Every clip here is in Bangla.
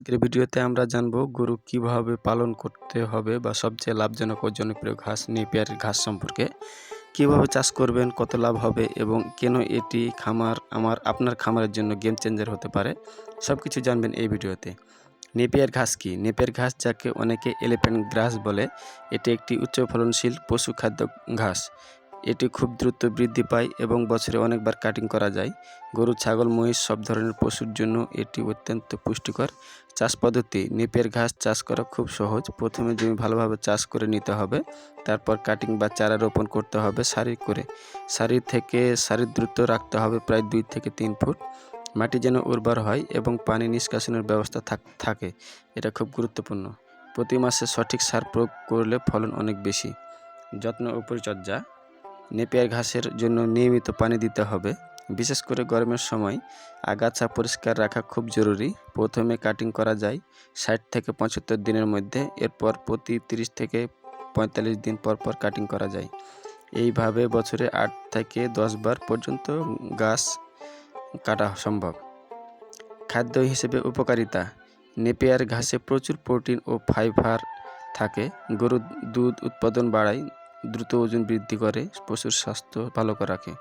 আজকের ভিডিওতে আমরা জানবো গরু কিভাবে পালন করতে হবে বা সবচেয়ে লাভজনক ও জনপ্রিয় ঘাস নেপিয়ার ঘাস সম্পর্কে। কিভাবে চাষ করবেন, কত লাভ হবে এবং কেন এটি আপনার খামারের জন্য গেম চেঞ্জার হতে পারে, সবকিছু জানবেন এই ভিডিওতে। নেপিয়ার ঘাস কি? নেপিয়ার ঘাস, যাকে অনেকে এলিফ্যান্ট গ্রাস বলে, এটি একটি উচ্চ ফলনশীল পশু খাদ্য ঘাস। এটি খুব দ্রুত বৃদ্ধি পায় এবং বছরে অনেকবার কাটিং করা যায়। গরু, ছাগল, মহিষ সব ধরনের পশুর জন্য এটি অত্যন্ত পুষ্টিকর। চাষ পদ্ধতি: নেপিয়ার ঘাস চাষ করা খুব সহজ। প্রথমে জমি ভালোভাবে চাষ করে নিতে হবে, তারপর কাটিং বা চারা রোপণ করতে হবে সারি করে। সারি দ্রুত রাখতে হবে, প্রায় 2 থেকে 3 ফুট। মাটি যেন উর্বর হয় এবং পানি নিষ্কাশনের ব্যবস্থা থাকে, এটা খুব গুরুত্বপূর্ণ। প্রতি মাসে সঠিক সার প্রয়োগ করলে ফলন অনেক বেশি। যত্ন ও পরিচর্যা: নেপিয়ার ঘাসের জন্য নিয়মিত পানি দিতে হবে, বিশেষ করে গরমের সময়। আগাছা পরিষ্কার রাখা খুব জরুরি। প্রথমে কাটিং করা যায় 60 থেকে 75 দিনের মধ্যে, এরপর প্রতি 30 থেকে 45 দিন পর পর কাটিং করা যায়। এইভাবে বছরে 8 থেকে 10 বার পর্যন্ত ঘাস কাটা সম্ভব। খাদ্য হিসেবে উপকারিতা: নেপিয়ার ঘাসে প্রচুর প্রোটিন ও ফাইবার থাকে। গরুর দুধ উৎপাদন বাড়ায়, দ্রুত ওজন বৃদ্ধি করে, পশুর স্বাস্থ্য ভালো রাখে।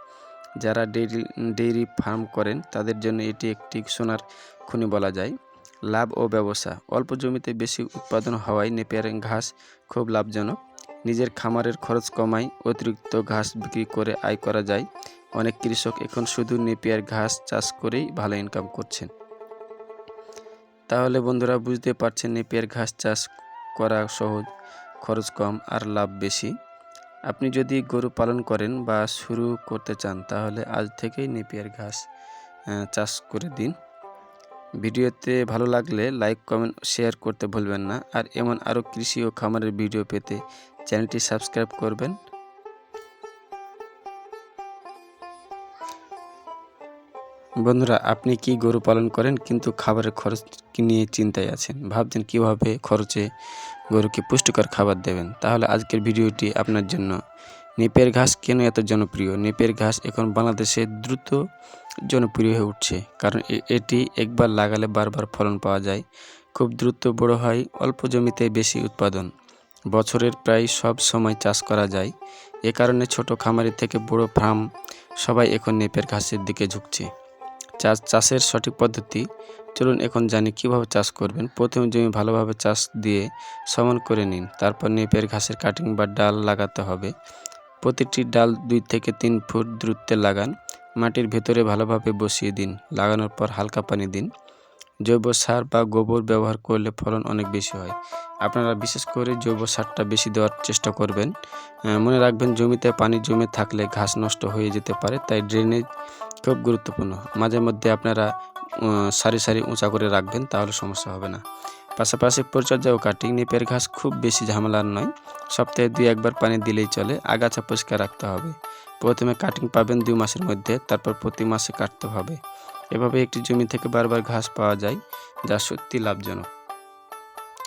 যারা ডেইরি ফার্ম করেন তাদের জন্য এটি একটি সোনার খনি বলা যায়। লাভ ও ব্যবসা: অল্প জমিতে বেশি উৎপাদন হওয়ায় নেপিয়ার ঘাস খুব লাভজনক। নিজের খামারের খরচ কমায়, অতিরিক্ত ঘাস বিক্রি করে আয় করা যায়। অনেক কৃষক এখন শুধু নেপিয়ার ঘাস চাষ করেই ভালো ইনকাম করছেন। তাহলে বন্ধুরা, বুঝতে পারছেন নেপিয়ার ঘাস চাষ করা সহজ, খরচ কম আর লাভ বেশি। আপনি যদি গরু পালন করেন বা শুরু করতে চান তাহলে আজ থেকেই নেপিয়ার ঘাস চাষ করে দিন। ভিডিওতে ভালো লাগলে লাইক, কমেন্ট, শেয়ার করতে ভুলবেন না। আর এমন আরও কৃষি ও খামারের ভিডিও পেতে চ্যানেলটি সাবস্ক্রাইব করবেন। বন্ধুরা, আপনি কি গরু পালন করেন কিন্তু খাবারের খরচ নিয়ে চিন্তায় আছেন, ভাবছেন কিভাবে খরচে গরুকে পুষ্টিকর খাবার দেবেন? তাহলে আজকের ভিডিওটি আপনার জন্য। নেপিয়ার ঘাস কেন এত জনপ্রিয়? নেপিয়ার ঘাস এখন বাংলাদেশে দ্রুত জনপ্রিয় হয়ে উঠছে, কারণ এটি একবার লাগালে বারবার ফলন পাওয়া যায়, খুব দ্রুত বড় হয়, অল্প জমিতে বেশি উৎপাদন, বছরের প্রায় সব সময় চাষ করা যায়। এ কারণে ছোট খামারি থেকে বড় ফার্ম সবাই এখন নেপিয়ার ঘাসের দিকে ঝুঁকছে। চাষের সঠিক পদ্ধতি: চলুন এখন জানি কিভাবে চাষ করবেন। প্রথমে জমি ভালোভাবে চাষ দিয়ে সমান করে নিন, তারপর নেপিয়ার ঘাসের কাটিং বা ডাল লাগাতে হবে। প্রতিটি ডাল 2 থেকে 3 ফুট দূরত্বে লাগান। মাটির ভেতরে ভালোভাবে বসিয়ে দিন, লাগানোর পর হালকা পানি দিন। জৈব সার বা গোবর ব্যবহার করলে ফলন অনেক বেশি হয়। আপনারা বিশেষ করে জৈব সারটা বেশি দেওয়ার চেষ্টা করবেন। মনে রাখবেন, জমিতে পানি জমে থাকলে ঘাস নষ্ট হয়ে যেতে পারে, তাই ড্রেনেজ খুব গুরুত্বপূর্ণ। মাঝে মধ্যে আপনারা সারি উঁচা করে রাখবেন, তাহলে সমস্যা হবে না। পাশাপাশি পরিচর্যা ও কাটিং: নেপিয়ার ঘাস খুব বেশি ঝামেলার নয়, সপ্তাহে 2-1 বার পানি দিলেই চলে। আগাছা পরিষ্কার রাখতে হবে। প্রথমে কাটিং পাবেন 2 মাসের মধ্যে, তারপর প্রতি মাসে কাটতে হবে। এভাবে একটি জমি থেকে বারবার ঘাস পাওয়া যায়, যা সত্যি লাভজনক।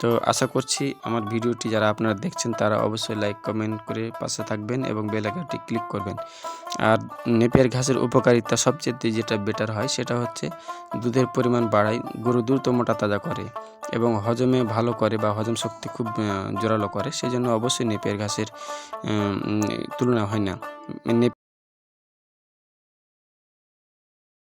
তো আশা করছি আমার ভিডিওটি যারা আপনারা দেখছেন তারা অবশ্যই লাইক, কমেন্ট করে পাশে থাকবেন এবং বেল আইকনটি ক্লিক করবেন। আর নেপিয়ার ঘাসের উপকারিতা সবচেয়ে যেটা বেটার হয় সেটা হচ্ছে দুধের পরিমাণ বাড়ায়, গরু দ্রুত মোটা তাজা করে এবং হজমে ভালো করে বা হজম শক্তি খুব জোরালো করে। সেই জন্য অবশ্যই নেপিয়ার ঘাসের তুলনা হয় না।